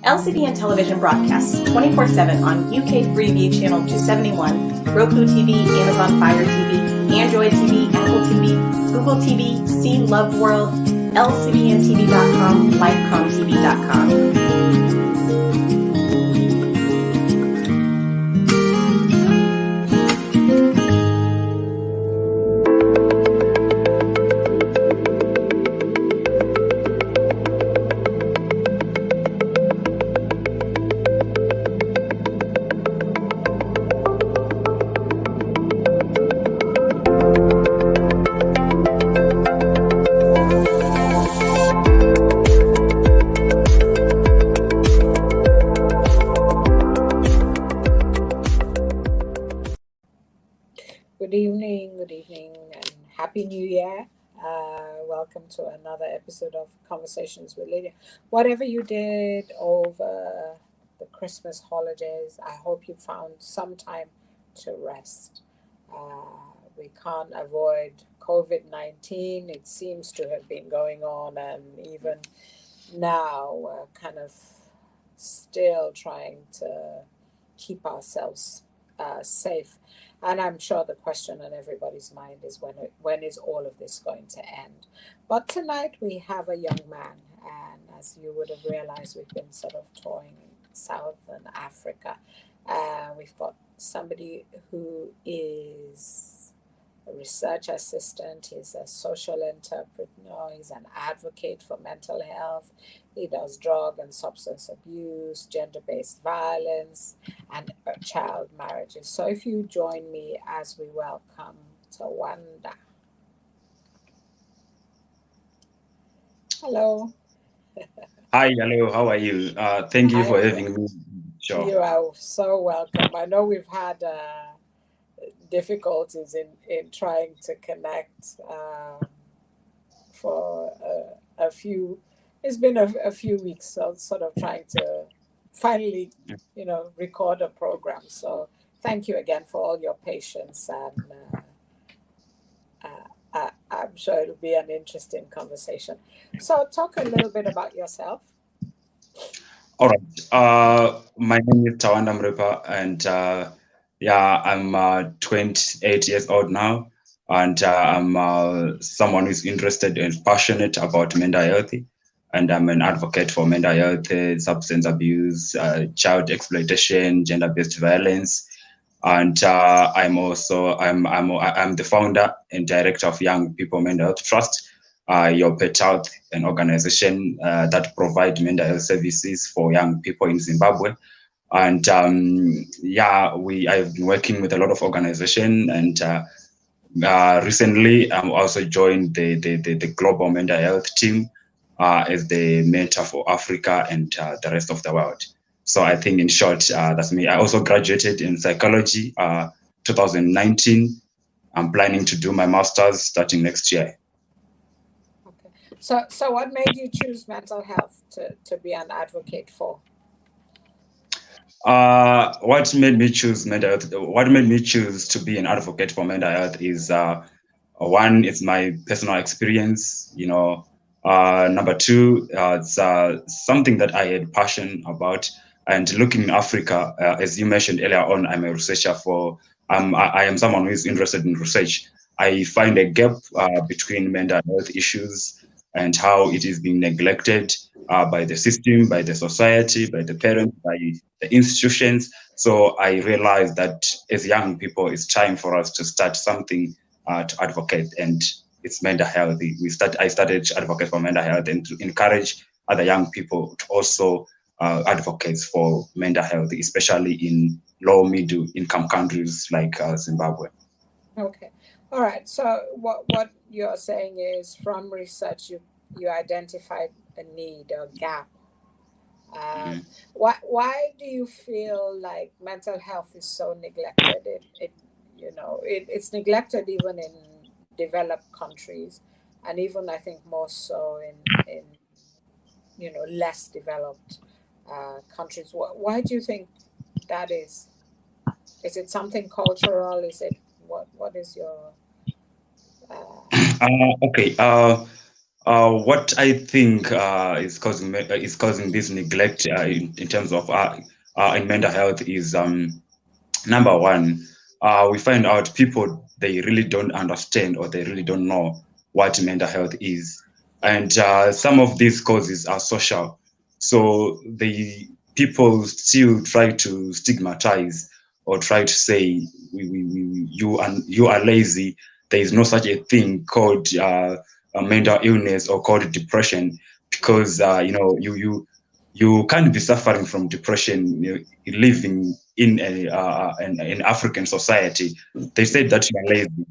LCBN television broadcasts 24/7 on UK Freeview Channel 271, Roku TV, Amazon Fire TV, Android TV, Apple TV, Google TV, See Love World, LCBNTV.com, LifeComTV.com. Good evening, and Happy New Year. Welcome to another episode of Conversations with Lydia. Whatever you did over the Christmas holidays, I hope you found some time to rest. We can't avoid COVID-19. It seems to have been going on, and even now we're kind of still trying to keep ourselves safe. And I'm sure the question on everybody's mind is when is all of this going to end? But tonight we have a young man, and as you would have realized, we've been sort of touring Southern Africa. We've got somebody who is a research assistant, he's a social entrepreneur, he's an advocate for mental health. He does drug and substance abuse, gender-based violence, and child marriages. So if you join me as we welcome Tawanda. Hello. Hi, hello, how are you? Thank you for having me. Sure. You are so welcome. I know we've had difficulties in trying to connect for a few. It's been a few weeks, so sort of trying to finally, record a program. So thank you again for all your patience, and I'm sure it'll be an interesting conversation. So talk a little bit about yourself. All right. My name is Tawanda Mripa, and I'm 28 years old now, and I'm someone who's interested and passionate about mental health. And I'm an advocate for mental health, substance abuse, child exploitation, gender-based violence, and I'm the founder and director of Young People Mental Health Trust, YO-PETALTH, an organization that provides mental health services for young people in Zimbabwe. And I've been working with a lot of organizations, and recently I'm also joined the global mental health team. As the mentor for Africa and the rest of the world. So I think in short, that's me. I also graduated in psychology 2019. I'm planning to do my master's starting next year. Okay. So what made you choose mental health to be an advocate for? What made me choose mental health? What made me choose to be an advocate for mental health is one, it's my personal experience, number two, it's something that I had passion about. And looking in Africa, as you mentioned earlier on, I'm a researcher I am someone who is interested in research. I find a gap between mental health issues and how it is being neglected by the system, by the society, by the parents, by the institutions. So I realized that as young people, it's time for us to start something to advocate, and it's mental health. I started to advocate for mental health and to encourage other young people to also advocate for mental health, especially in low middle income countries like Zimbabwe. Okay, all right. So what you're saying is, from research, you identified a need or gap. Why do you feel like mental health is so neglected? It's neglected even in developed countries, and even I think more so in less developed countries. Why do you think that is? Is it something cultural? Is it what is your Okay. What I think is causing this neglect in terms of in mental health is number one, we find out people, they really don't understand or they really don't know what mental health is, and some of these causes are social. So the people still try to stigmatize or try to say you are lazy. There is no such a thing called a mental illness or called depression, because you can't be suffering from depression, living in an African society. They said that you are lazy.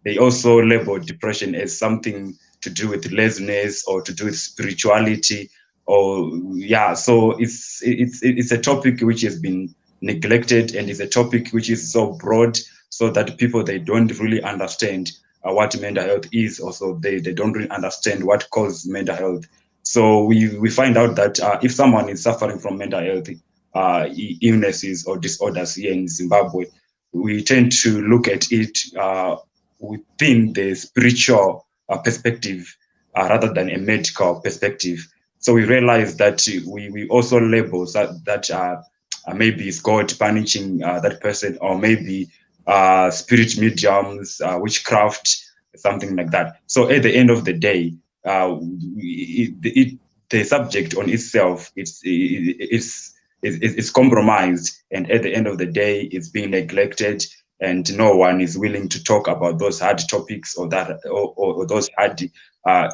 They also label depression as something to do with laziness or to do with spirituality, or yeah. So it's a topic which has been neglected, and it's a topic which is so broad, so that people, they don't really understand what mental health is. Also, they don't really understand what causes mental health. So we find out that if someone is suffering from mental health illnesses or disorders here in Zimbabwe, we tend to look at it within the spiritual perspective rather than a medical perspective. So we realize that we also label that maybe it's God punishing that person, or maybe spirit mediums, witchcraft, something like that. So at the end of the day, the subject on itself, it's compromised, and at the end of the day, it's being neglected, and no one is willing to talk about those hard topics, or or those hard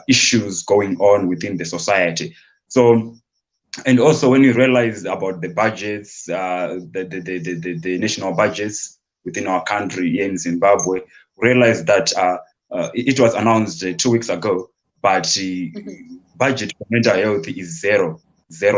issues going on within the society. So, and also when you realize about the budgets, the national budgets within our country here in Zimbabwe, realize that it was announced 2 weeks ago, but budget for mental health is zero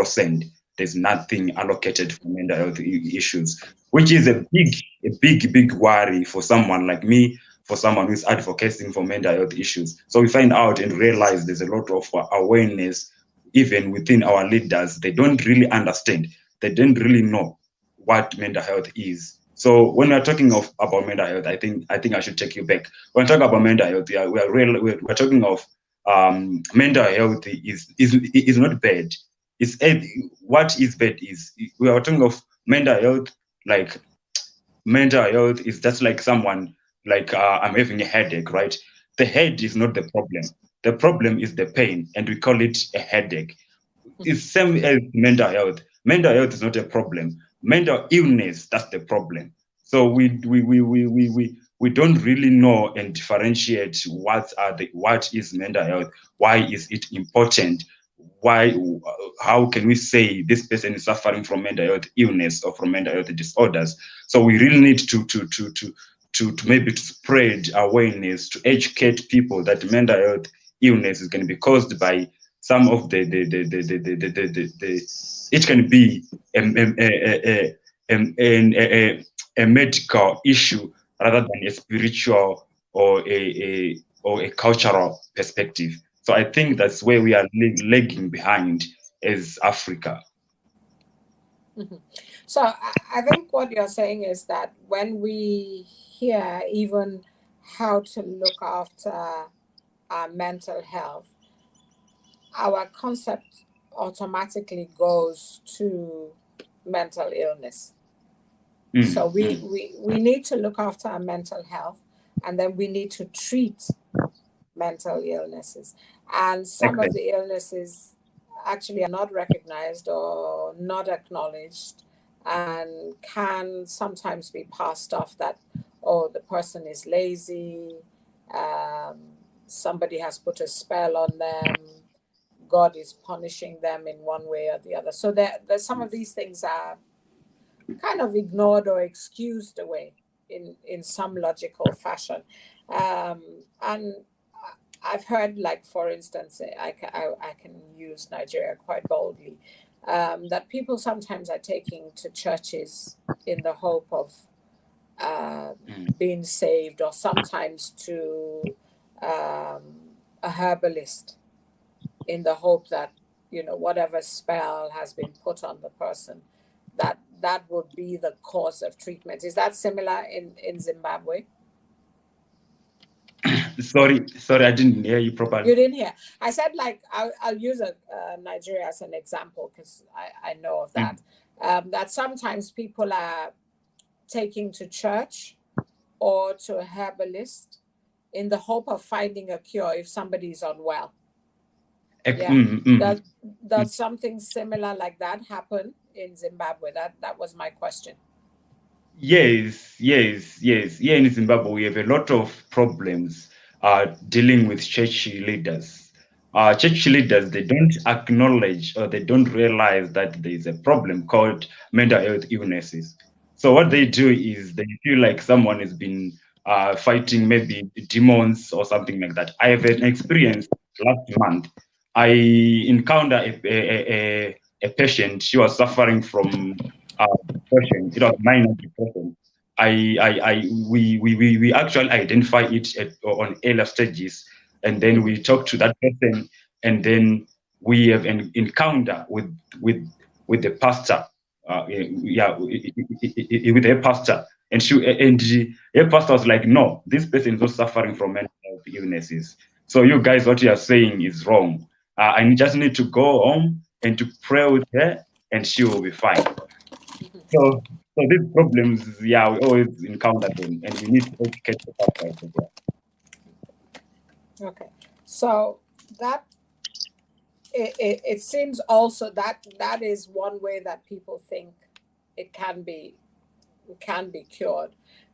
cent. There's nothing allocated for mental health issues, which is a big worry for someone like me, for someone who's advocating for mental health issues. So we find out and realize there's a lot of awareness even within our leaders. They don't really understand. They don't really know what mental health is. So when we're talking about mental health, I think I should take you back. When we talk about mental health, yeah, we're talking of mental health is not bad. It's what is bad is we are talking of mental health. Like, mental health is just like someone, like I'm having a headache, right? The head is not the problem. The problem is the pain, and we call it a headache. It's same as mental health. Mental health is not a problem. Mental illness, that's the problem. So we don't really know and differentiate what is mental health, why is it important, why how can we say this person is suffering from mental health illness or from mental health disorders. So we really need to maybe to spread awareness, to educate people that mental health illness is going to be caused by some of the it can be a medical issue rather than a spiritual or a cultural perspective. So I think that's where we are lagging behind as Africa. Mhm. So I think what you're saying is that when we hear even how to look after our mental health, our concept automatically goes to mental illness. So we need to look after our mental health, and then we need to treat mental illnesses. And some of the illnesses actually are not recognized or not acknowledged, and can sometimes be passed off that, oh, the person is lazy, somebody has put a spell on them, God is punishing them in one way or the other. So there's some of these things are kind of ignored or excused away in some logical fashion. And I've heard, like, for instance, I can use Nigeria quite boldly, that people sometimes are taking to churches in the hope of being saved, or sometimes to a herbalist in the hope that, whatever spell has been put on the person, that would be the cause of treatment. Is that similar in Zimbabwe? Sorry, I didn't hear you properly. You didn't hear. I said, like, I'll use Nigeria as an example because I know of that. That sometimes people are taking to church or to a herbalist in the hope of finding a cure if somebody is unwell. Yeah. Does something similar like that happen in Zimbabwe? That was my question. Yes. Here in Zimbabwe, we have a lot of problems dealing with church leaders. Church leaders, they don't acknowledge or they don't realize that there is a problem called mental health illnesses. So what they do is they feel like someone has been fighting maybe demons or something like that. I have an experience last month. I encountered a patient. She was suffering from depression. It was minor depression. We actually identify it on earlier stages, and then we talk to that person, and then we have an encounter with the pastor. With a pastor, and her pastor was like, "No, this person is not suffering from mental health illnesses. So you guys, what you are saying is wrong. I just need to go home and to pray with her, and she will be fine." So these problems, we always encounter them, and we need to educate the pastors as well. Okay, so that it seems also that is one way that people think it can be cured,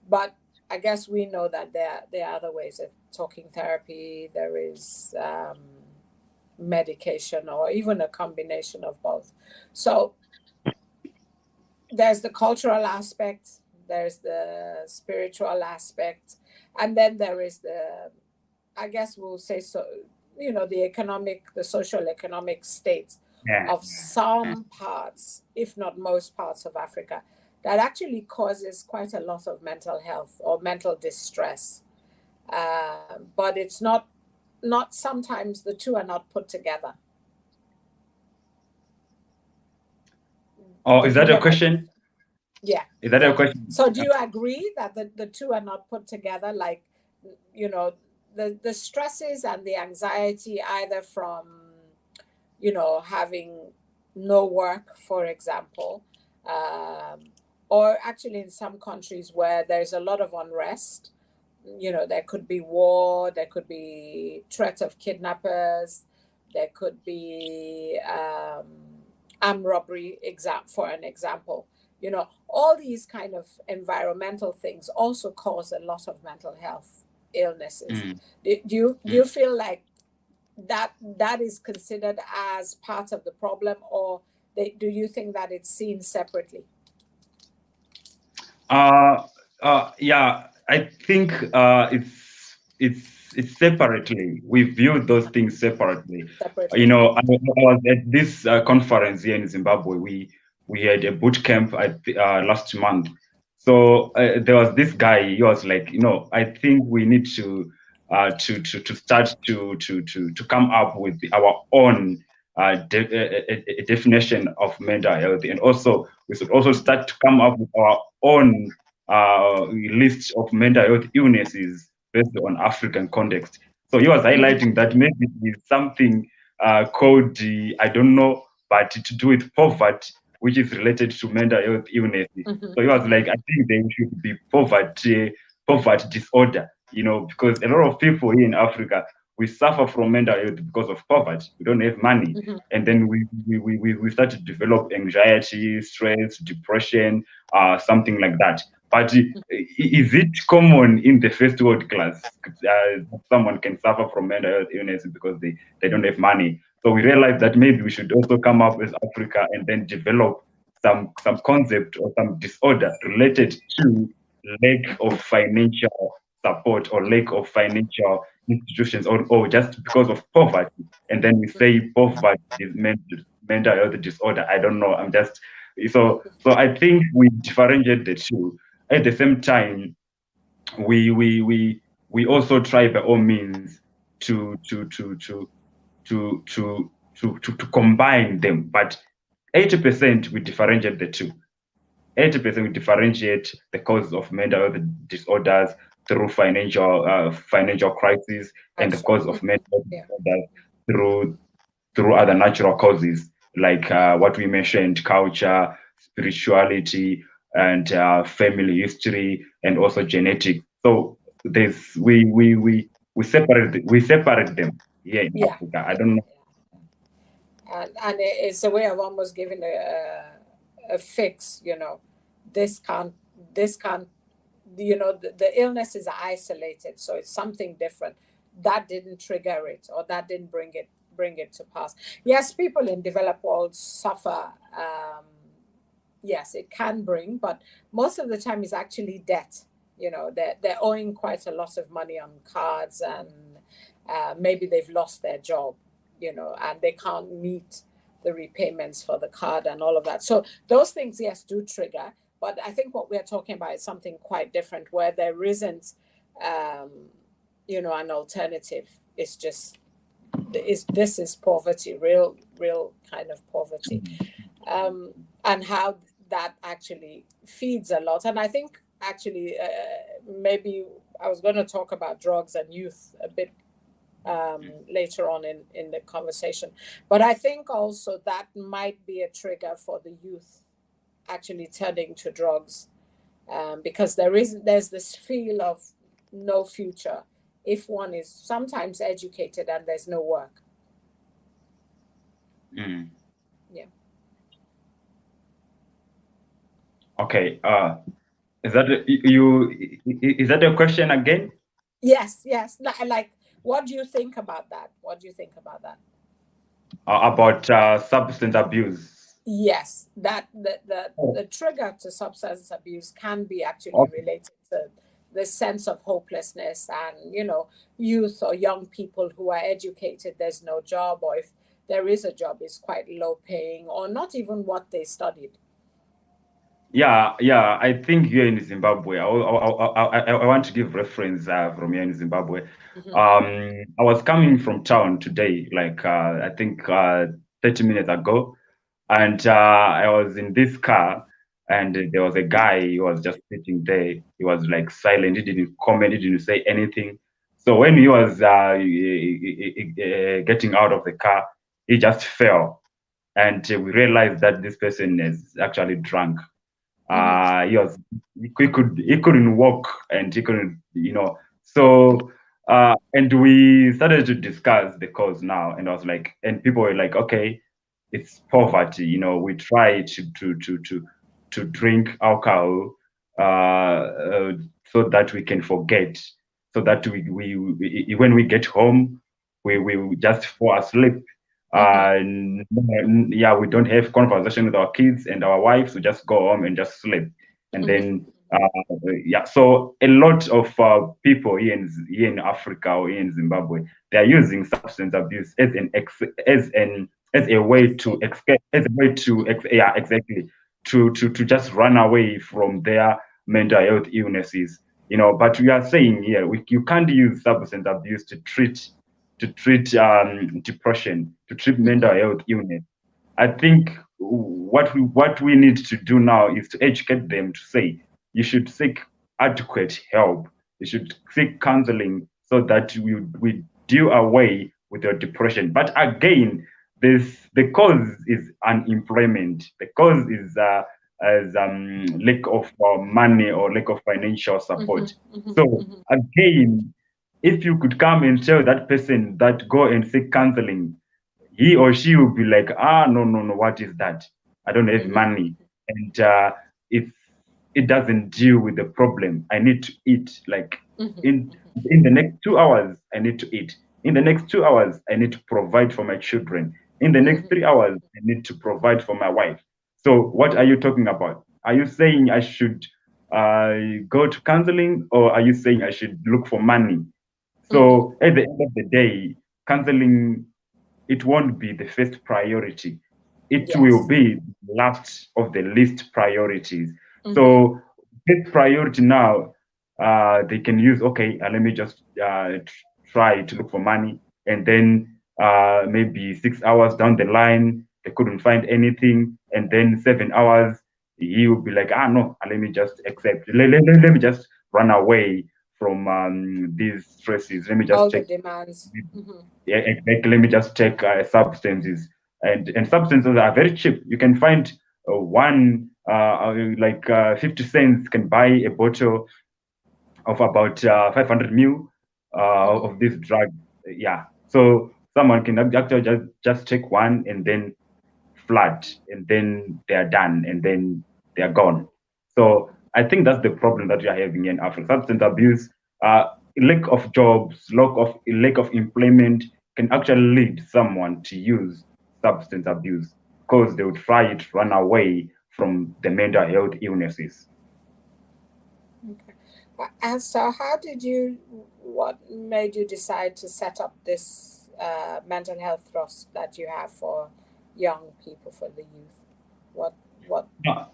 but I guess we know that there are other ways of talking therapy. There is medication, or even a combination of both. So there's the cultural aspect, there's the spiritual aspect, and then there is the, I guess we'll say, so, the social economic state of some parts, if not most parts of Africa, that actually causes quite a lot of mental health or mental distress. But it's not sometimes the two are not put together. Oh, is that your question? Yeah. Is that your question? So do you agree that the two are not put together? Like, the stresses and the anxiety, either from, having no work, for example, or actually in some countries where there's a lot of unrest, there could be war, there could be threat of kidnappers, there could be armed robbery, for an example. All these kind of environmental things also cause a lot of mental health illnesses. Do you feel like that is considered as part of the problem, or do you think that it's seen separately? Yeah, I think it's separately. We view those things separately. I was at this conference here in Zimbabwe. We had a boot camp last month. So there was this guy. He was like, I think we need to start to come up with our own definition of mental health, and also we should also start to come up with our own list of mental health illnesses based on African context. So he was highlighting that maybe it's something called, I don't know, but to do with poverty, which is related to mental health illnesses. So he was like, I think there should be poverty disorder, because a lot of people here in Africa, we suffer from mental health because of poverty. We don't have money. And then we start to develop anxiety, stress, depression, something like that. But is it common in the first world class? Someone can suffer from mental health illness because they don't have money. So we realized that maybe we should also come up with Africa and then develop some concept or some disorder related to lack of financial support or lack of financial institutions, or just because of poverty. And then we say poverty is mental health disorder. I don't know. So I think we differentiate the two. At the same time, we also try by all means to combine them, but 80% we differentiate the two. 80% we differentiate the causes of mental health disorders, through financial crisis, and the cause of mental disorders through other natural causes like what we mentioned, culture, spirituality, and family history, and also genetics. So there's we separate them here in Africa. I don't know. And it's a way of almost giving a fix. This can't, the illness is isolated, so it's something different. That didn't trigger it, or that didn't bring it to pass. Yes, people in developed world suffer. Yes, it can bring, but most of the time it's actually debt. They're owing quite a lot of money on cards, and maybe they've lost their job, and they can't meet the repayments for the card and all of that. So those things, yes, do trigger. But I think what we're talking about is something quite different, where there isn't, an alternative. It's just, this is poverty, real kind of poverty, and how that actually feeds a lot. And I think actually, maybe I was going to talk about drugs and youth a bit later on in the conversation. But I think also that might be a trigger for the youth actually turning to drugs, because there's this feel of no future if one is sometimes educated and there's no work. Yeah. Okay. Is that a question again? Yes. Like, what do you think about that? About substance abuse. Yes, that the trigger to substance abuse can be actually related to the sense of hopelessness, and youth or young people who are educated, there's no job, or if there is a job, it's quite low paying, or not even what they studied. Yeah. I think here in Zimbabwe, I want to give reference from here in Zimbabwe. I was coming from town today, like I think 30 minutes ago, and I was in this car, and there was a guy. He was just sitting there. He was like silent. He didn't comment. He didn't say anything. So when he was getting out of the car, he just fell, and we realized that this person is actually drunk. He couldn't walk, and he couldn't, so and we started to discuss the cause now, and I was like, and people were like, okay, it's poverty. We try to drink alcohol so that we can forget, so that we when we get home, we just fall asleep. We don't have conversation with our kids and our wives. We just go home and just sleep, and then so a lot of people here in Africa or here in Zimbabwe, they are using substance abuse as a way to escape, exactly, to just run away from their mental health illnesses. But we are saying here, you can't use substance abuse to treat depression, to treat mental health illness. I think what we need to do now is to educate them, to say you should seek adequate help. You should seek counseling so that we do away with your depression. But again, the cause is unemployment. The cause is lack of money or lack of financial support. So again, if you could come and tell that person that go and seek counseling, he or she will be like, no, what is that? I don't have money. And if it doesn't deal with the problem, I need to eat. Like in the next 2 hours, I need to eat. In the next 2 hours, I need to provide for my children. In the next 3 hours, I need to provide for my wife. So what are you talking about? Are you saying I should go to counseling, or are you saying I should look for money? So at the end of the day, counseling, it won't be the first priority. It will be the last of the least priorities. So this priority now, they can use, okay, let me just try to look for money. And then maybe 6 hours down the line, they couldn't find anything. And then 7 hours, he will be like, no, let me just accept. Let me just run away from these stresses. Let me All just the take demands. Mm-hmm. yeah, exactly. Let me just take substances, and substances are very cheap. You can find one 50 cents can buy a bottle of about 500 mil Mm-hmm. of this drug. Yeah, so someone can actually just take one and then flood, and then they are done, and then they are gone. So I think that's the problem that we are having in Africa. Substance abuse, lack of jobs, lack of employment can actually lead someone to use substance abuse because they would try to run away from the mental health illnesses. Okay. And so, what made you decide to set up this mental health trust that you have for young people, for the youth? What? Yeah.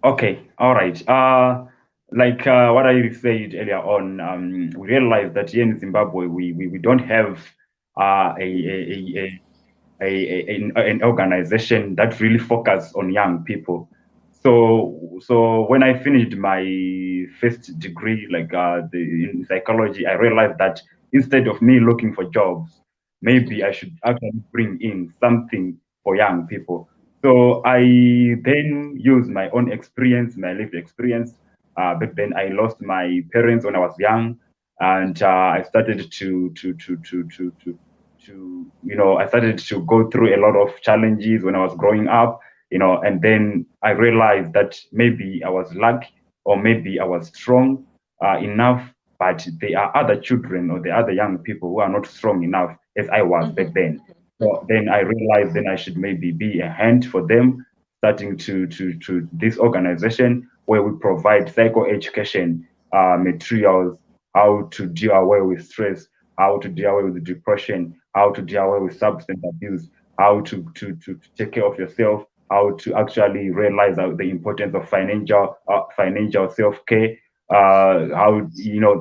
Okay, all right. What I said earlier on, we realized that here in Zimbabwe, we don't have an organization that really focus on young people. So when I finished my first degree, in psychology, I realized that instead of me looking for jobs, maybe I should actually bring in something for young people. So I then used my own experience, my lived experience. But then I lost my parents when I was young, and I started to I started to go through a lot of challenges when I was growing up, and then I realized that maybe I was lucky or maybe I was strong enough, but there are other children or the other young people who are not strong enough as I was back Mm-hmm. then. So then I realized then I should maybe be a hand for them, starting to this organization where we provide psychoeducation materials, how to deal well with stress, how to deal with depression, how to deal with substance abuse, how to take care of yourself, how to actually realize the importance of financial self-care, how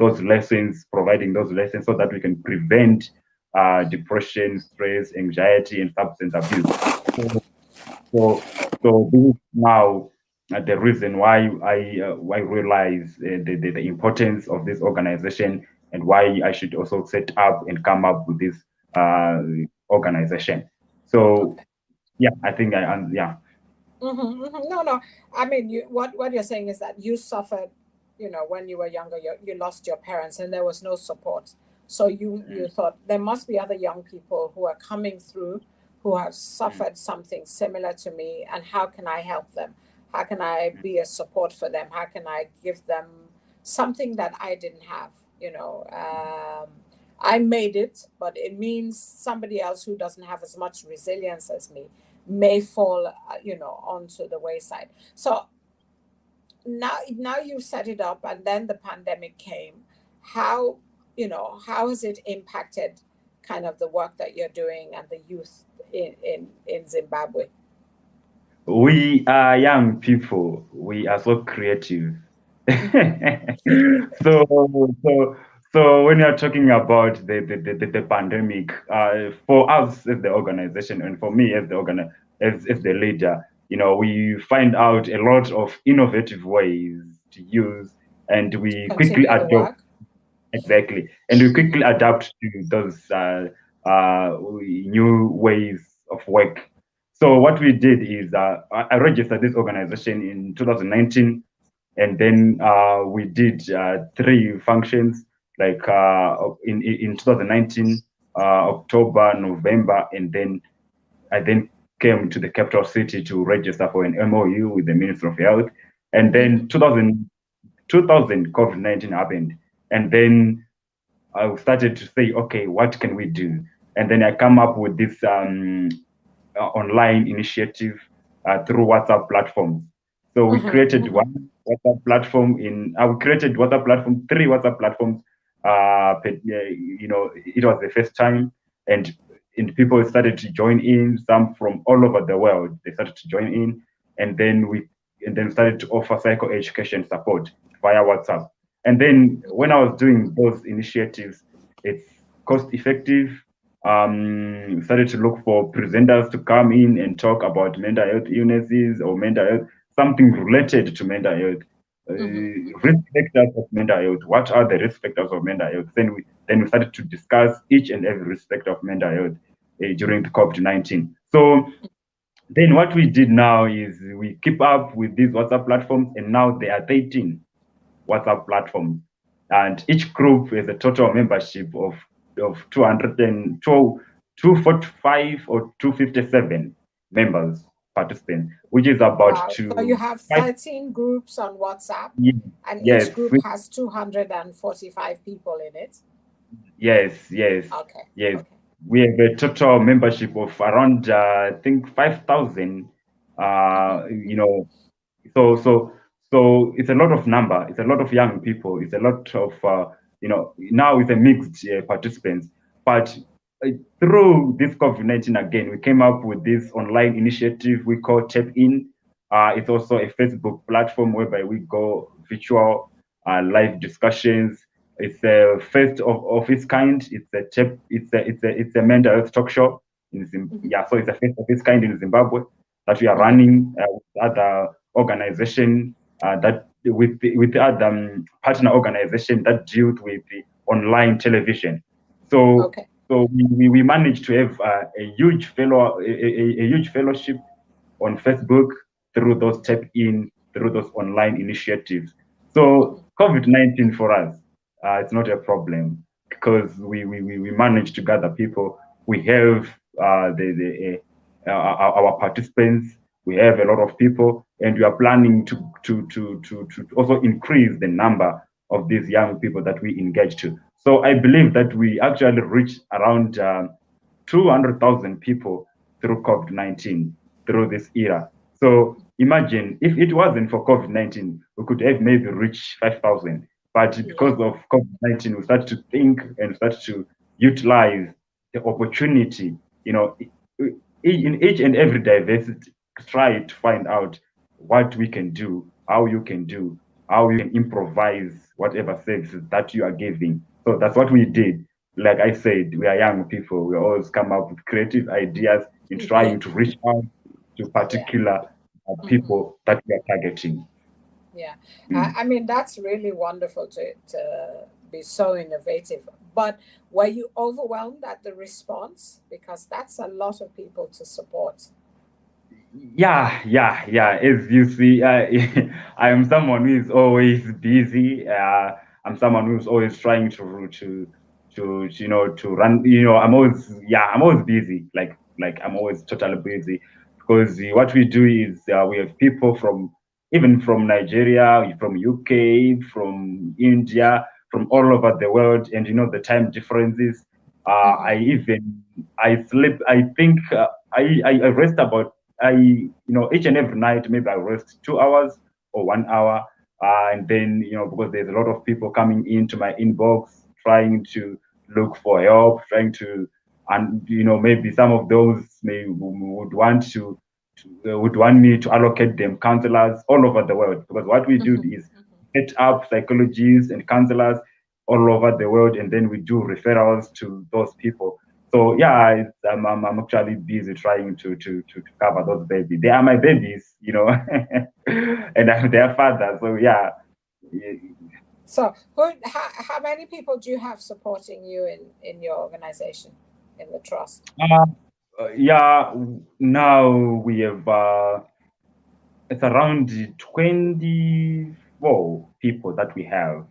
those lessons, providing those lessons so that we can prevent depression, stress, anxiety, and substance abuse. So, so this is now the reason why I realize the importance of this organization and why I should also set up and come up with this uh, organization. So Okay. yeah, I think yeah. Mm-hmm, mm-hmm. No, no. I mean, what you're saying is that you suffered, when you were younger, you lost your parents and there was no support. So you Mm, thought there must be other young people who are coming through who have mm, suffered something similar to me, and how can I help them? How can I mm, be a support for them? How can I give them something that I didn't have? I made it, but it means somebody else who doesn't have as much resilience as me may fall, onto the wayside. So now you set it up, and then the pandemic came. How, how has it impacted kind of the work that you're doing and the youth in Zimbabwe? We are young people. We are so creative. Mm-hmm. so so so when you're talking about the pandemic, for us as the organization and for me as as the leader, we find out a lot of innovative ways to use, and To we quickly continue the adopt. work. Exactly. And we quickly Mm-hmm. adapt to those new ways of work. So what we did is I registered this organization in 2019, and then we did three functions in 2019, October, November, and then I then came to the capital city to register for an MOU with the Ministry of Health. And then Mm-hmm. 2000 COVID-19 happened. And then I started to say, okay, what can we do? And then I come up with this online initiative through WhatsApp platforms. So we Mm-hmm. created Mm-hmm. one WhatsApp platform we created WhatsApp platform, three WhatsApp platforms. It was the first time, and people started to join in. Some from all over the world they started to join in, and then we started to offer psychoeducation support via WhatsApp. And then when I was doing those initiatives, it's cost effective. Started to look for presenters to come in and talk about mental health illnesses or mental health, something related to mental health. risk factors of mental health. What are the risk factors of mental health? Then we started to discuss each and every risk factor of mental health during the COVID-19. So then what we did now is we keep up with these WhatsApp platforms, and now there are 13 WhatsApp platforms, and each group has a total membership of 245 or 257 members, participants, which is about wow. So you have 13 groups on WhatsApp, and yes, each group has 245 people in it. Yes. Okay. Yes. Okay. We have a total membership of around I think 5,000. So it's a lot of number. It's a lot of young people. It's a lot of now it's a mixed participants. But through this COVID-19 again, we came up with this online initiative we call Tap In. It's also a Facebook platform whereby we go virtual live discussions. It's a first of its kind. It's a mental health talk show so it's a first of its kind in Zimbabwe that we are running with other organization that with other partner organization that deals with the online television. So we managed to have a huge fellowship on Facebook through those tap in through those online initiatives. So COVID-19 for us, it's not a problem because we managed to gather people. We have our participants. We have a lot of people, and we are planning to also increase the number of these young people that we engage to. So I believe that we actually reach around 200,000 people through COVID-19 through this era. So imagine if it wasn't for COVID-19, we could have maybe reached 5,000. But because of COVID-19, we start to think and start to utilize the opportunity, in each and every diversity, try to find out what we can do, how you can do, how you can improvise whatever services that you are giving. So that's what we did. Like I said, we are young people. We always come up with creative ideas in trying to reach out to particular people that we are targeting. Yeah, I mean, that's really wonderful to be so innovative. But were you overwhelmed at the response? Because that's a lot of people to support. Yeah. As you see, I am someone who is always busy. I'm someone who's always trying to run. I'm always busy. Like I'm always totally busy because what we do is we have people from even from Nigeria, from UK, from India, from all over the world, and the time differences. I sleep. I think I rest about each and every night, maybe I rest 2 hours or 1 hour. And then, because there's a lot of people coming into my inbox, trying to look for help, and maybe some of those would want me to allocate them counselors all over the world. Because what we do is set up psychologists and counselors all over the world, and then we do referrals to those people. So yeah, I'm actually busy trying to cover those babies. They are my babies, and I'm their father. So yeah. So how many people do you have supporting you in your organization, in the trust? Now we have it's around 24 people that we have.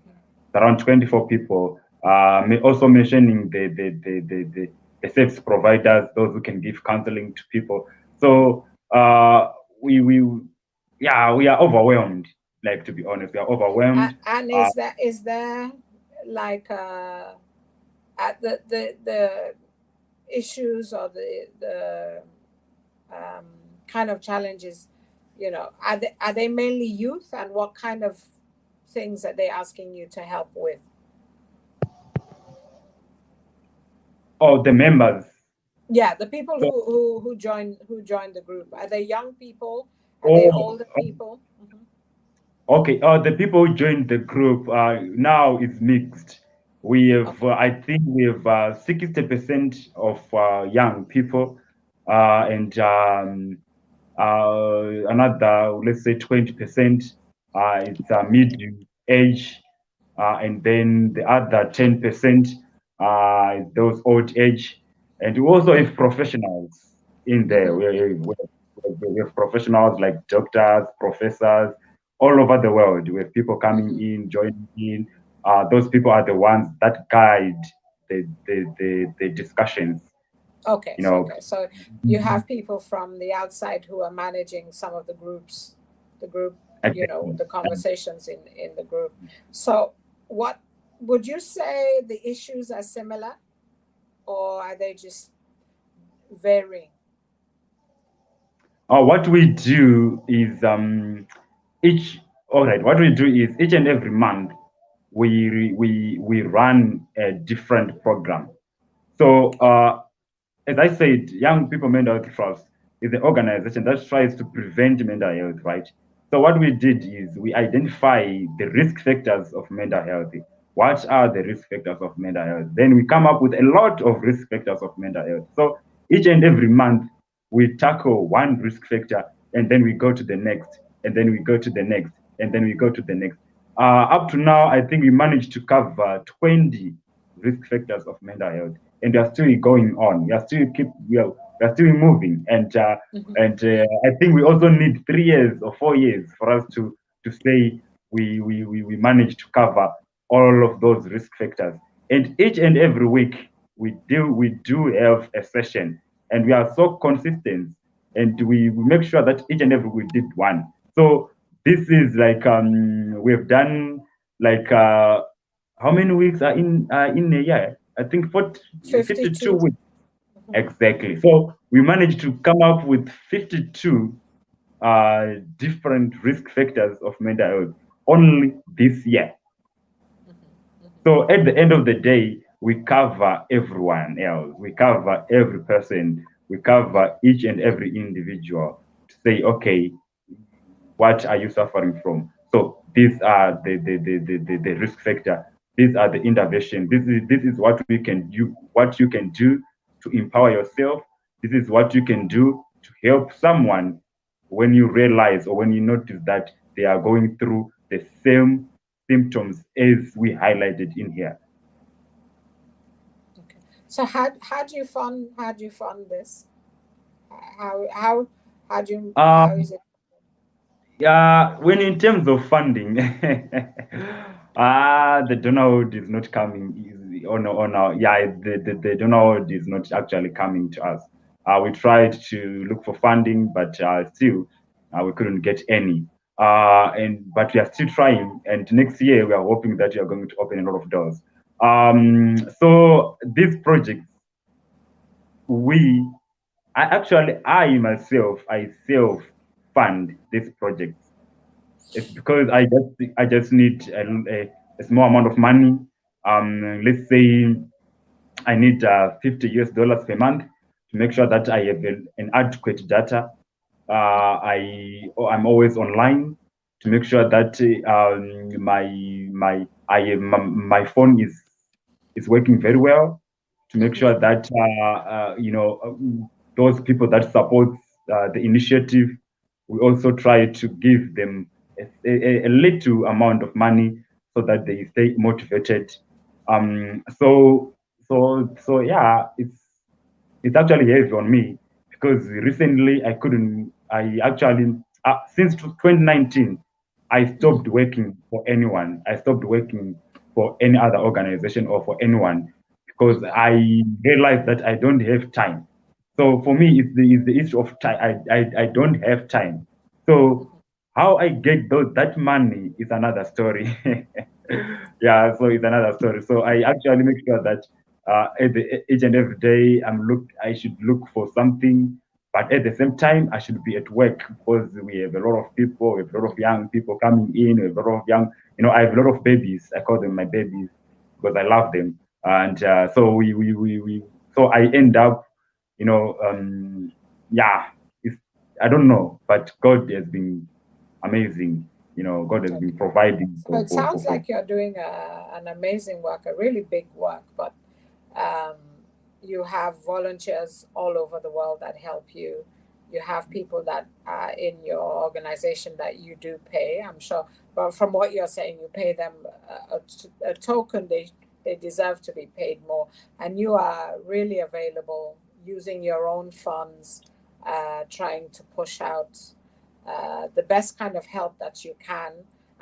It's around 24 people. Also mentioning the service providers, those who can give counseling to people. So we are overwhelmed. Like, to be honest, we are overwhelmed. And is there like at the issues or the kind of challenges, are they mainly youth, and what kind of things are they asking you to help with? Oh, the members. Yeah, the people who join the group, are they young people? Are they older people? Okay. The people who joined the group now is mixed. We have, I think, we have 60% of young people, and another, let's say, 20% it's mid-age, and then the other 10%, those old age. And we also have professionals in there. We have professionals like doctors, professors, all over the world. We have people coming in, joining in. Those people are the ones that guide the discussions. Okay, You know, so you have people from the outside who are managing some of the groups, exactly. the conversations in the group. So what would you say the issues are similar, or are they just varying? What we do is each all right. What we do is each and every month we run a different program. So as I said, Young People Mental Health Trust is an organization that tries to prevent mental health, right? So what we did is we identify the risk factors of mental health. What are the risk factors of mental health? Then we come up with a lot of risk factors of mental health. So each and every month we tackle one risk factor, and then we go to the next, and then we go to the next, and then we go to the next. Up to now, I think we managed to cover 20 risk factors of mental health, and we are still going on. We are still moving, I think we also need 3 years or 4 years for us to say we managed to cover all of those risk factors. And each and every week we do have a session, and we are so consistent, and we make sure that each and every week we did one. So this is like we've done like how many weeks are in a year? I think 52 52. weeks. Exactly. So we managed to come up with 52 different risk factors of mental health only this year. So at the end of the day, we cover everyone else. We cover every person. We cover each and every individual to say, okay, what are you suffering from? So these are the risk factor. These are the intervention. This is what we can do, what you can do to empower yourself. This is what you can do to help someone when you realize or when you notice that they are going through the same symptoms as we highlighted in here. Okay. So how do you fund this? How do you how Um, is it? Yeah, when in terms of funding, the donor is not coming easy. Oh no, oh no. Yeah, the donor is not actually coming to us. We tried to look for funding, but still we couldn't get any. But we are still trying. And next year we are hoping that we are going to open a lot of doors. So these projects, we I myself, I self fund these projects. It's because I just need a small amount of money. Let's say I need $50 per month to make sure that I have an adequate data. I'm always online to make sure that my phone is working very well. To make sure that those people that support the initiative, we also try to give them a little amount of money so that they stay motivated. So yeah, it's actually heavy on me because recently I actually since 2019 I stopped working for anyone. I stopped working for any other organization or for anyone because I realized that I don't have time. So for me, it's the issue of time. I don't have time. So how I get that money is another story. Yeah, so it's another story. So I actually make sure that each and every day I should look for something, but at the same time I should be at work because we have a lot of people, we have a lot of young people coming in, we have a lot of young, I have a lot of babies. I call them my babies because I love them, and so I end up, yeah, it's, I don't know, but God has been amazing. God has been Okay. providing So for it for for, sounds for like you're doing an amazing work, a really big work, but um, you have volunteers all over the world that help you. you have people that are in your organization that you do pay, I'm sure. But from what you're saying, you pay them a token. They deserve to be paid more. And you are really available using your own funds, trying to push out the best kind of help that you can.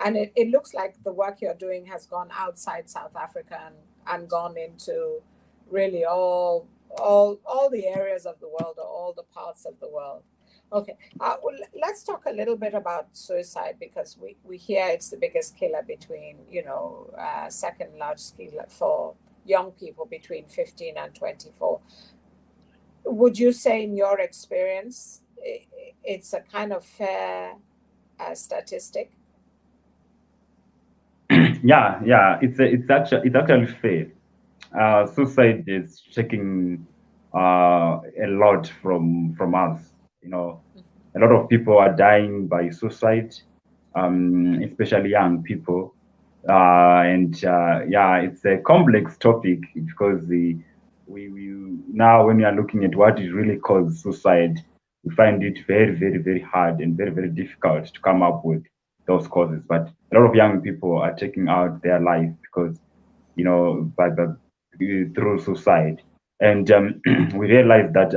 And it looks like the work you're doing has gone outside South Africa and gone into really all the areas of the world, or all the parts of the world. Okay, well, let's talk a little bit about suicide, because we hear it's the biggest killer between, second largest killer for young people between 15 and 24. Would you say, in your experience, it's a kind of fair statistic? Yeah, it's actually fair. Suicide is taking a lot from us. A lot of people are dying by suicide, especially young people. It's a complex topic, because we now, when we are looking at what is really caused suicide, we find it very, very, very hard and very, very difficult to come up with those causes. But a lot of young people are taking out their life because, through suicide. And we realize that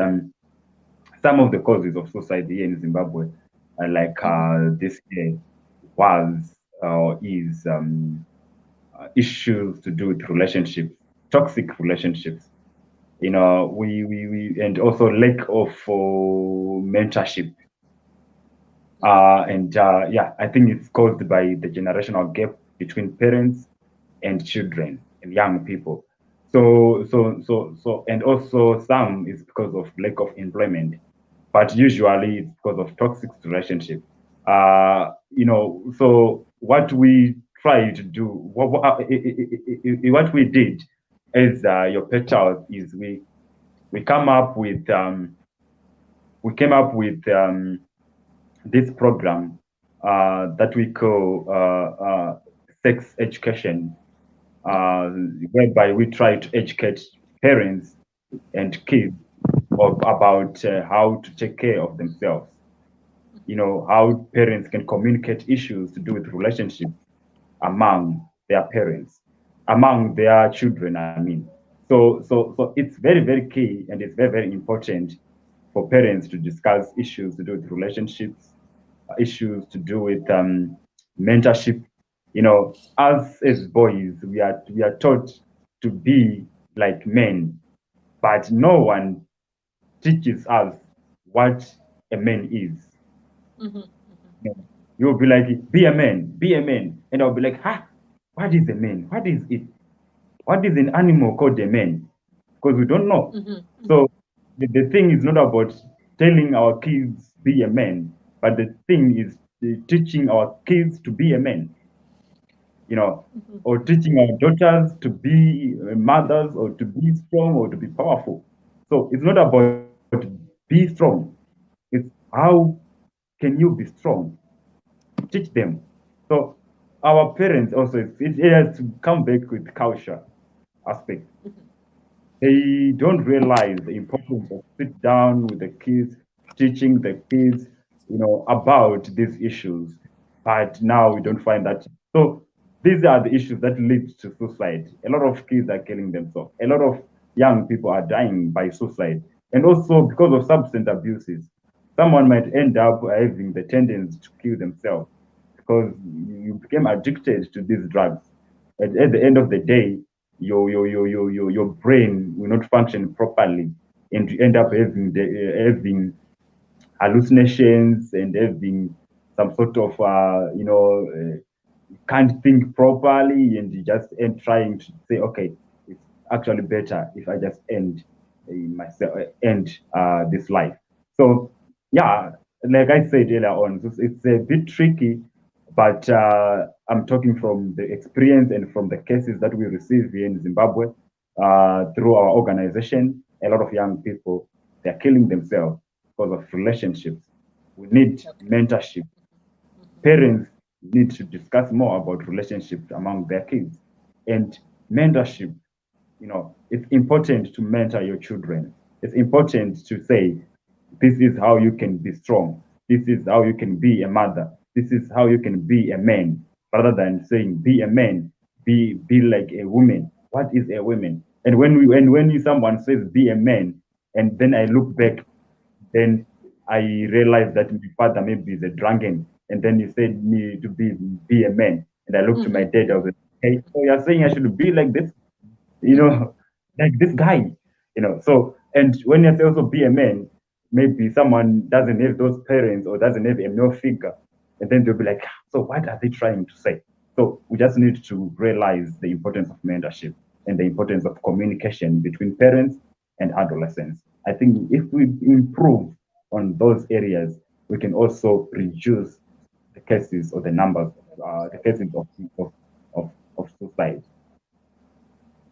some of the causes of suicide here in Zimbabwe, like this year, was or is issues to do with relationships, toxic relationships. We and also lack of mentorship. I think it's caused by the generational gap between parents and children and young people. And also some is because of lack of employment, but usually it's because of toxic relationship. So what we try to do, what we did as YO-PETALTH is we came up with this program that we call sex education, whereby we try to educate parents and kids about how to take care of themselves. How parents can communicate issues to do with relationships among their parents, among their children, I mean. So it's very, very key, and it's very, very important for parents to discuss issues to do with relationships, issues to do with mentorship. Us as boys, we are taught to be like men, but no one teaches us what a man is. You'll be like, be a man. And I'll be like, what is a man? What is it? What is an animal called a man? Because we don't know. So the thing is not about telling our kids be a man, but the thing is teaching our kids to be a man. Or teaching our daughters to be mothers, or to be strong, or to be powerful. So it's not about be strong. It's how can you be strong? Teach them. So our parents also, it has to come back with culture aspect. They don't realize the importance of sit down with the kids, teaching the kids, about these issues. But now we don't find that. So these are the issues that lead to suicide. A lot of kids are killing themselves. A lot of young people are dying by suicide. And also because of substance abuses. Someone might end up having the tendency to kill themselves because you became addicted to these drugs. At the end of the day, your brain will not function properly, and you end up having hallucinations and having some sort of can't think properly, and you just end trying to say, okay, it's actually better if I just end this life. So yeah, like I said earlier on, it's a bit tricky, but I'm talking from the experience and from the cases that we receive here in Zimbabwe through our organization. A lot of young people, they're killing themselves because of relationships. We need mentorship. Parents need to discuss more about relationships among their kids. And mentorship, it's important to mentor your children. It's important to say, This is how you can be strong. This is how you can be a mother. This is how you can be a man. Rather than saying be a man, be like a woman. What is a woman? And when someone says be a man, and then I look back, then I realized that my father maybe is a drunken, and then he said me to be a man, and I looked to my dad. I was like, hey, so you're saying I should be like this, you know, like this guy, you know. So, and when you say also be a man, maybe someone doesn't have those parents or doesn't have a male figure, and then they'll be like, so what are they trying to say? So we just need to realize the importance of mentorship and the importance of communication between parents and adolescents. I think if we improve on those areas, we can also reduce the cases or the numbers, the cases of suicide.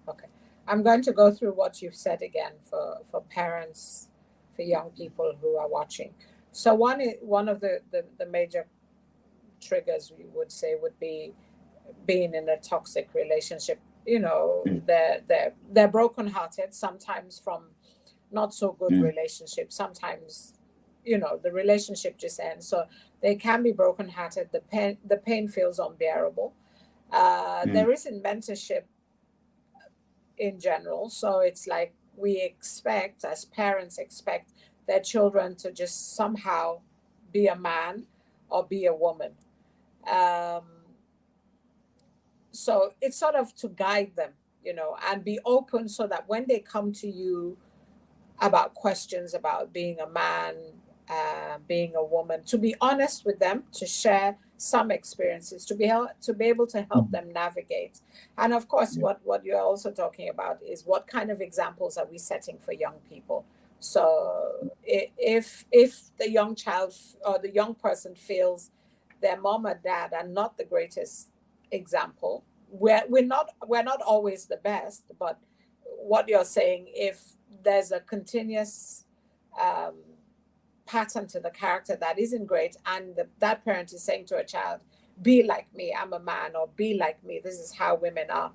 Okay. I'm going to go through what you've said again for parents, for young people who are watching. So one of the major triggers we would say would be being in a toxic relationship. You know, they're brokenhearted sometimes from not so good relationships. Sometimes, you know, the relationship just ends. So they can be brokenhearted. The pain feels unbearable. There isn't mentorship in general. So it's like we expect, as parents expect their children to just somehow be a man or be a woman. So it's sort of to guide them, you know, and be open so that when they come to you about questions about being a man, being a woman, to be honest with them, to share some experiences, to be able to help them navigate. And of course, what you're also talking about is what kind of examples are we setting for young people. So if the young child or the young person feels their mom or dad are not the greatest example, we're not always the best, but what you're saying, if there's a continuous pattern to the character that isn't great, and that parent is saying to a child, be like me, I'm a man, or be like me, this is how women are,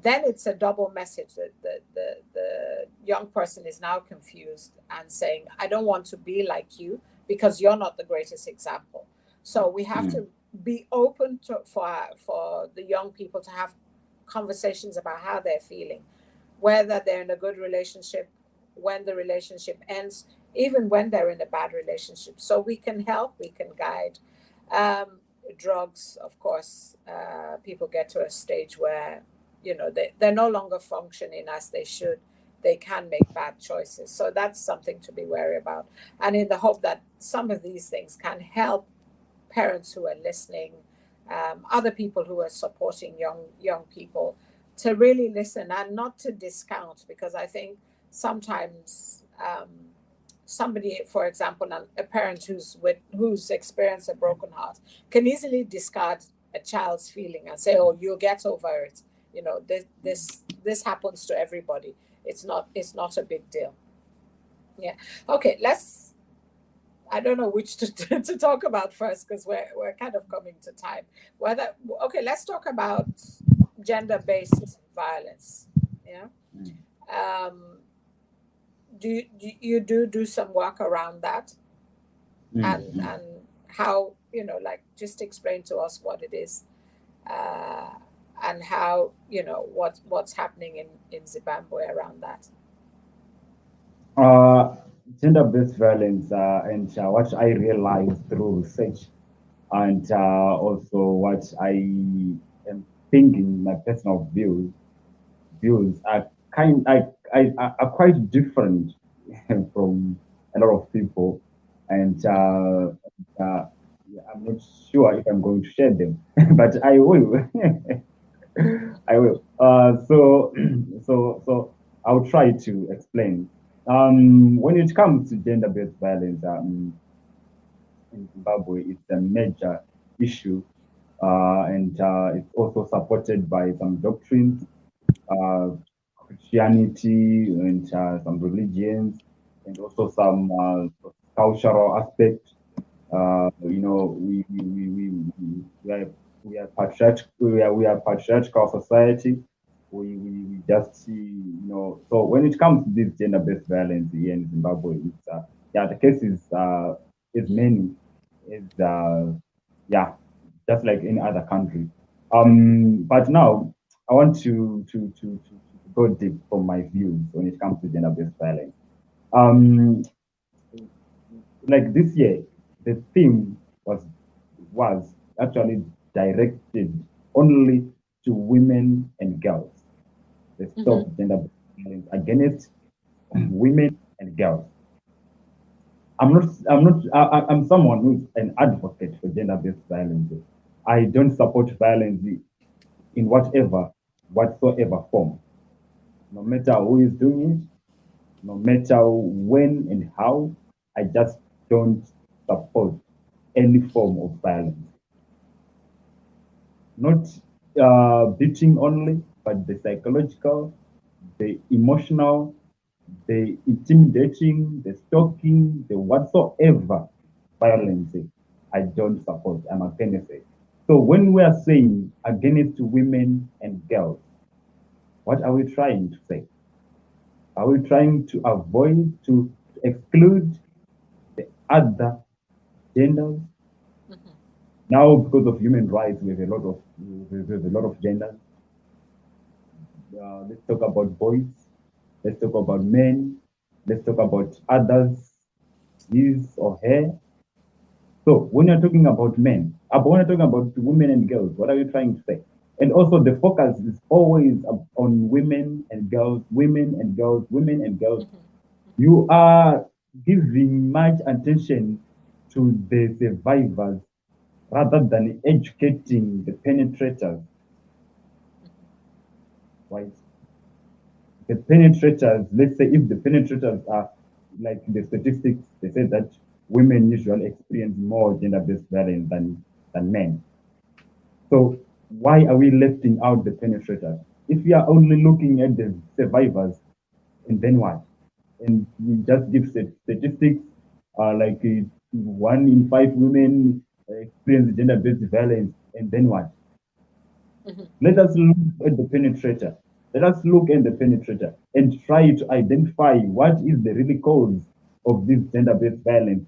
then it's a double message. That the young person is now confused and saying, I don't want to be like you because you're not the greatest example. So we have to be open for the young people to have conversations about how they're feeling, whether they're in a good relationship, when the relationship ends, even when they're in a bad relationship. So we can help, we can guide. Drugs, of course, people get to a stage where, you know, they're no longer functioning as they should. They can make bad choices. So that's something to be wary about. And in the hope that some of these things can help parents who are listening, other people who are supporting young people, to really listen and not to discount, because I think sometimes somebody, for example, a parent who's experienced a broken heart can easily discard a child's feeling and say, "Oh, you'll get over it. You know, this happens to everybody. It's not a big deal." Yeah. Okay. I don't know which to talk about first, because we're kind of coming to time. Let's talk about gender-based violence. Yeah. Do you do some work around that, and how, you know, like, just explain to us what it is, and how, you know, what's happening in Zimbabwe around that. Gender-based violence, and what I realized through research, and also what I am thinking, my personal views are are quite different from a lot of people, and I'm not sure if I'm going to share them, but I will. I will. So I'll try to explain. When it comes to gender-based violence in Zimbabwe, it's a major issue, and it's also supported by some doctrines, Christianity, and some religions, and also some cultural aspect. You know, we are patriarchal society. We just see, you know. So when it comes to this gender-based violence here in Zimbabwe, yeah, the case is many. Is yeah, just like any other country. But now I want to go deep for my views when it comes to gender-based violence. Um, like this year, the theme was actually directed only to women and girls. They stop gender-based violence against women and girls. I'm someone who's an advocate for gender-based violence. I don't support violence in whatsoever form, no matter who is doing it, no matter when and how. I just don't support any form of violence. Not beating only, but the psychological, the emotional, the intimidating, the stalking, the whatsoever violence, I don't support. I'm against it. So when we are saying against women and girls, what are we trying to say? Are we trying to avoid, to exclude the other genders? Now, because of human rights, we have a lot of genders. Let's talk about boys. Let's talk about men. Let's talk about others, his or her. So when you're talking about men, when you're talking about women and girls, what are you trying to say? And also the focus is always on women and girls, women and girls, women and girls. You are giving much attention to the survivors rather than educating the penetrators, right? The penetrators, let's say if the penetrators are like the statistics, they say that women usually experience more gender-based violence than men. So why are we lifting out the penetrators? If we are only looking at the survivors, and then what? And we just give statistics like 1 in 5 women experience gender-based violence, and then what? Let us look at the penetrator. Let us look at the penetrator and try to identify what is the really cause of this gender-based violence.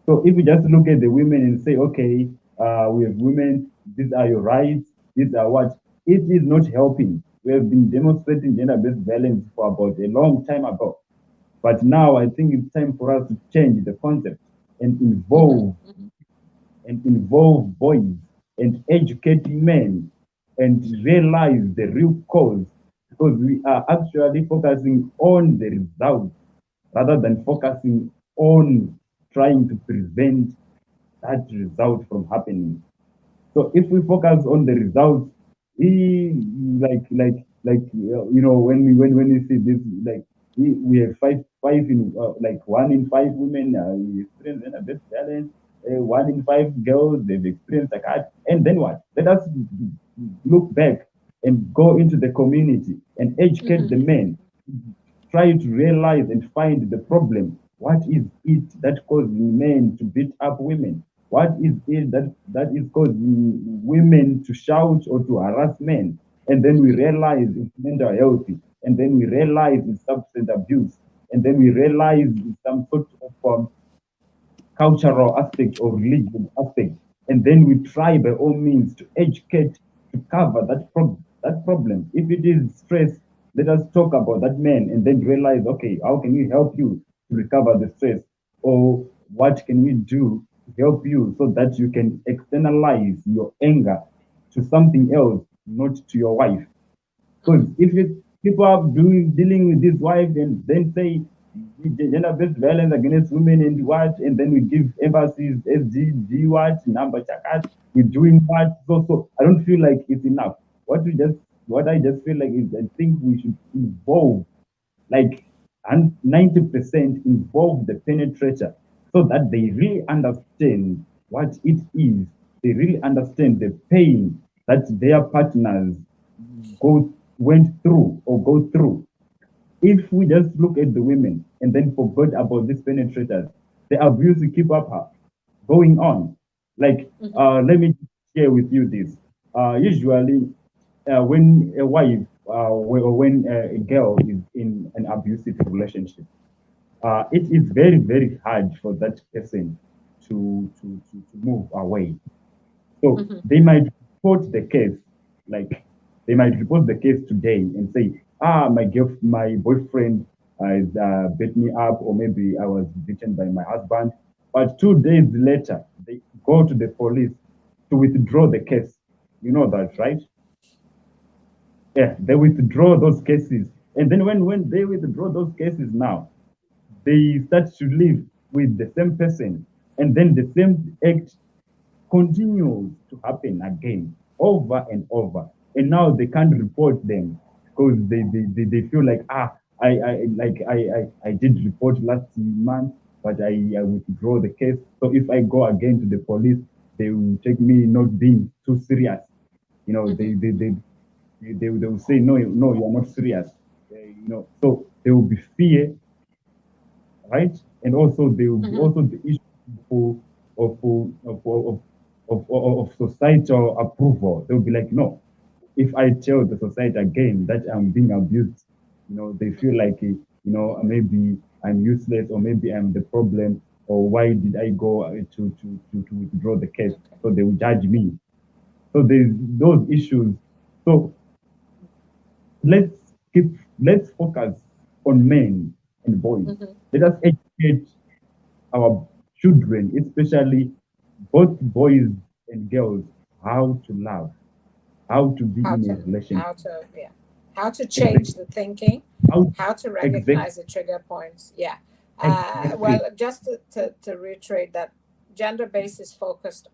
So if we just look at the women and say, okay, we have women, these are your rights, these are what, it is not helping. We have been demonstrating gender-based violence for about a long time ago. But now I think it's time for us to change the concept and involve boys and educate men and realize the real cause, because we are actually focusing on the results rather than focusing on trying to prevent that result from happening. So if we focus on the results, when you see this, like we have five in like 1 in 5 women experience gender-based violence, 1 in 5 girls they've experienced like that, and then what? Let us look back and go into the community and educate the men, try to realize and find the problem. What is it that causes men to beat up women? What is it that is causing women to shout or to harass men? And then we realize it's mental health, and then we realize it's substance abuse, and then we realize it's some sort of cultural aspect or religion aspect. And then we try by all means to educate, to cover that problem. If it is stress, let us talk about that man and then realize, okay, how can we help you to recover the stress? Or what can we do to help you so that you can externalize your anger to something else, not to your wife? Because if people are dealing with this wife and then say gender-based violence against women and what, and then we give emphasis SDG what, number chakat, we're doing what. So I don't feel like it's enough. What I just feel like is I think we should involve like 90% involve the penetrator so that they really understand what it is. They really understand the pain that their partners went through or go through. If we just look at the women and then forget about these penetrators, the abuse will keep up going on. Like, let me share with you this. Usually, when a wife or when a girl is in an abusive relationship, it is very, very hard for that person to move away. So they might report the case, like they might report the case today and say, my boyfriend has beat me up, or maybe I was beaten by my husband. But 2 days later, they go to the police to withdraw the case. You know that, right? Yeah, they withdraw those cases. And then when they withdraw those cases now, they start to live with the same person. And then the same act continues to happen again, over and over. And now they can't report them because they feel like, I did report last month, but I withdraw the case. So if I go again to the police, they will take me not being too serious. You know, they will say, no, you're not serious. So there will be fear, right? And also there will be also the issue of, of societal approval. They'll be like, no, if I tell the society again that I'm being abused, they feel like, maybe I'm useless, or maybe I'm the problem, or why did I go to withdraw the case? So they will judge me. So there's those issues. So let's let's focus on men and boys. Let us educate our children, especially both boys and girls, how to love, how to be in a relationship, how to change the thinking, how to recognize the trigger points. Well, just to reiterate that gender-based is focused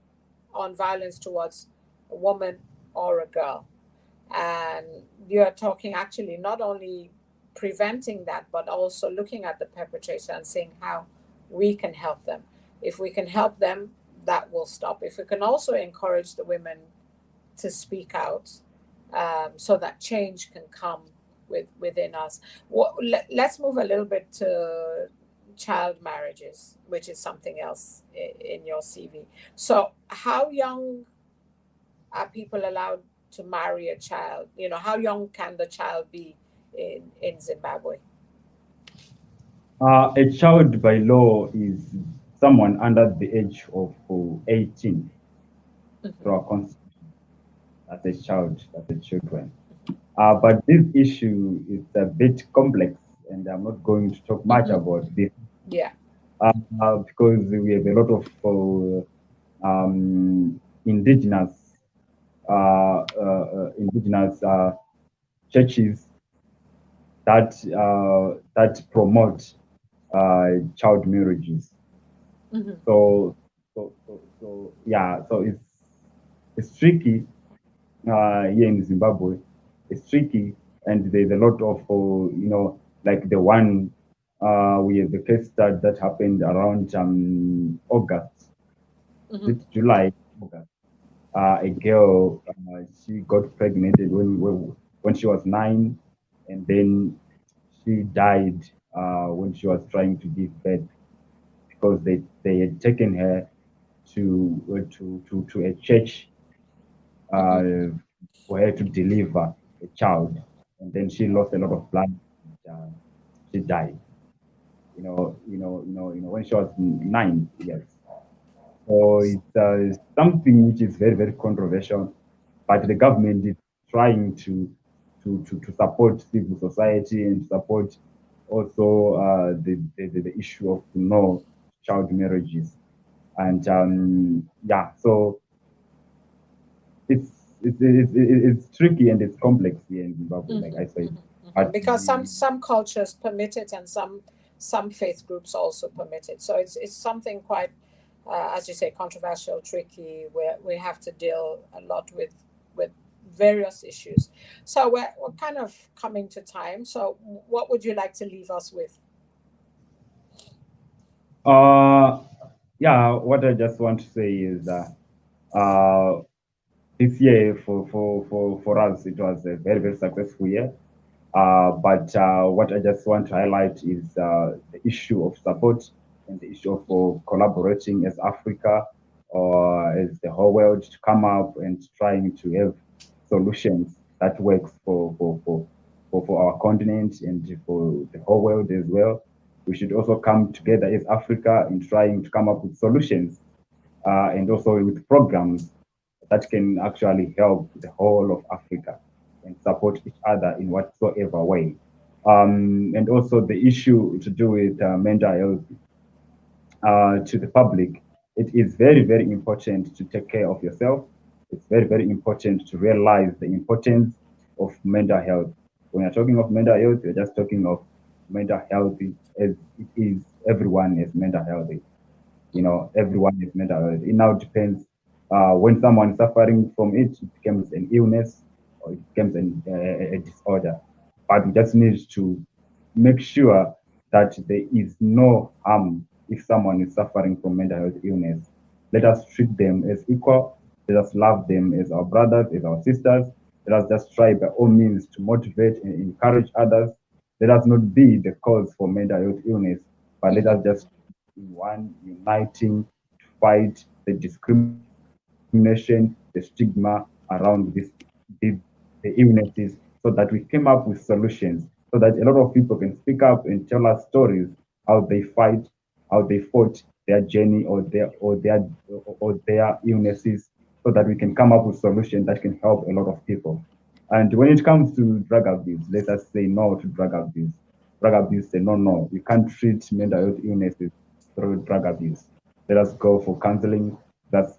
on violence towards a woman or a girl, and you are talking actually not only preventing that, but also looking at the perpetrator and seeing how we can help them. If we can help them, that will stop. If we can also encourage the women to speak out, so that change can come within us. Let's move a little bit to child marriages, which is something else in your CV. So how young are people allowed to marry a child? How young can the child be in Zimbabwe? A child by law is someone under the age of 18 through our constitution. As a child, as a children. But this issue is a bit complex, and I'm not going to talk much about this. Because we have a lot of indigenous churches that promote child marriages. So it's tricky here in Zimbabwe. It's tricky, and there's a lot of like the one we have the case that happened around August, July, August. A girl, she got pregnant when she was 9, and then she died when she was trying to give birth, because they had taken her to a church for her to deliver a child, and then she lost a lot of blood. And, she died. When she was 9 years. So it's something which is very, very controversial, but the government is trying to support civil society and support also the issue of no child marriages, and so it's tricky and it's complex here in Zimbabwe, like I said. Because some cultures permit it, and some faith groups also permit it. So it's something quite, as you say, controversial, tricky, where we have to deal a lot with various issues. So we're kind of coming to time. So what would you like to leave us with? What I just want to say is this year for us, it was a very, very successful year. But what I just want to highlight is the issue of support and the issue of collaborating as Africa or as the whole world to come up and trying to have solutions that works for our continent and for the whole world as well. we should also come together as Africa in trying to come up with solutions and also with programs that can actually help the whole of Africa and support each other in whatsoever way. And also the issue to do with mental health to the public, it is very, very important to take care of yourself. It's very, very important to realize the importance of mental health. When you're talking of mental health, you're just talking of mental health as it is. Everyone is mental healthy. Everyone is mental health. It now depends when someone is suffering from it, it becomes an illness or it becomes a disorder. But we just need to make sure that there is no harm if someone is suffering from mental health illness. Let us treat them as equal. Let us love them as our brothers, as our sisters. Let us just try by all means to motivate and encourage others. Let us not be the cause for mental health illness, but let us just be one, uniting to fight the discrimination, the stigma around the illnesses, so that we came up with solutions, so that a lot of people can speak up and tell us stories how they fight, how they fought their journey or their illnesses, so that we can come up with solutions that can help a lot of people. And when it comes to drug abuse, let us say no to drug abuse. Drug abuse say no, you can't treat mental health illnesses through drug abuse. Let us go for counseling. Let us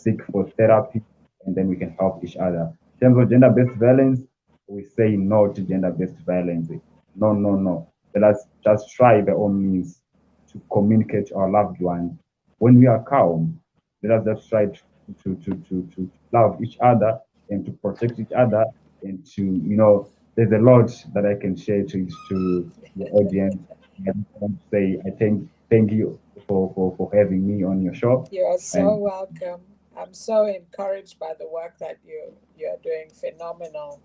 seek for therapy, and then we can help each other. In terms of gender-based violence, we say no to gender-based violence. No. Let us just try by all means to communicate to our loved ones. When we are calm, let us just try to love each other and to protect each other, and to, there's a lot that I can share to the audience. I want to say I thank you for having me on your show. You are so welcome. I'm so encouraged by the work that you're doing. Phenomenal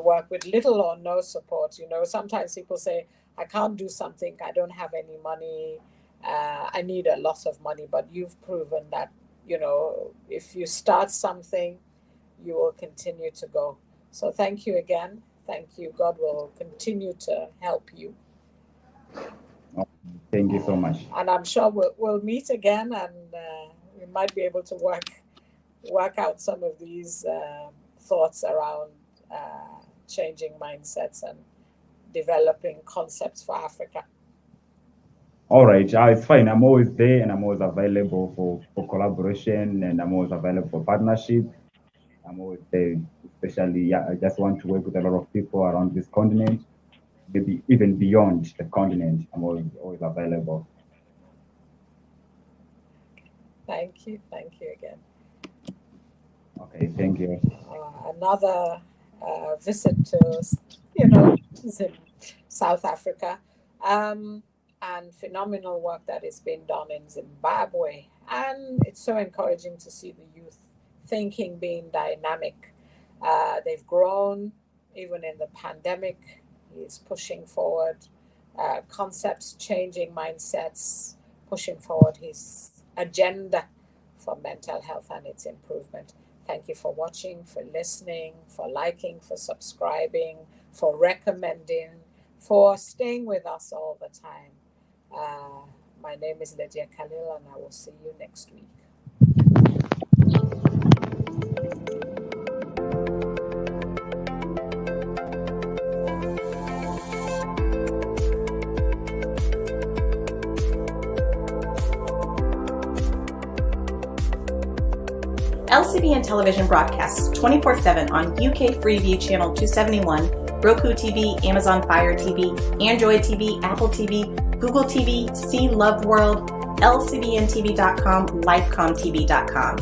work with little or no support. Sometimes people say, I can't do something, I don't have any money, I need a lot of money, but you've proven that, if you start something, you will continue to go. So thank you again. Thank you. God will continue to help you. Thank you so much. And I'm sure we'll meet again, and we might be able to work out some of these thoughts around changing mindsets and developing concepts for Africa. All right, it's fine. I'm always there, and I'm always available for collaboration, and I'm always available for partnership. I'm always there, especially, I just want to work with a lot of people around this continent, maybe even beyond the continent. I'm always available. Thank you again. Okay, thank you. Another visit to, South Africa, and phenomenal work that is being done in Zimbabwe. And it's so encouraging to see the youth thinking being dynamic. They've grown even in the pandemic. He's pushing forward concepts, changing mindsets, pushing forward his agenda for mental health and its improvement. Thank you for watching, for listening, for liking, for subscribing, for recommending, for staying with us all the time. My name is Lydia Khalil, and I will see you next week. LCBN television broadcasts 24/7 on UK Freeview Channel 271, Roku TV, Amazon Fire TV, Android TV, Apple TV, Google TV, See Love World, LCBNTV.com, LifeComTV.com.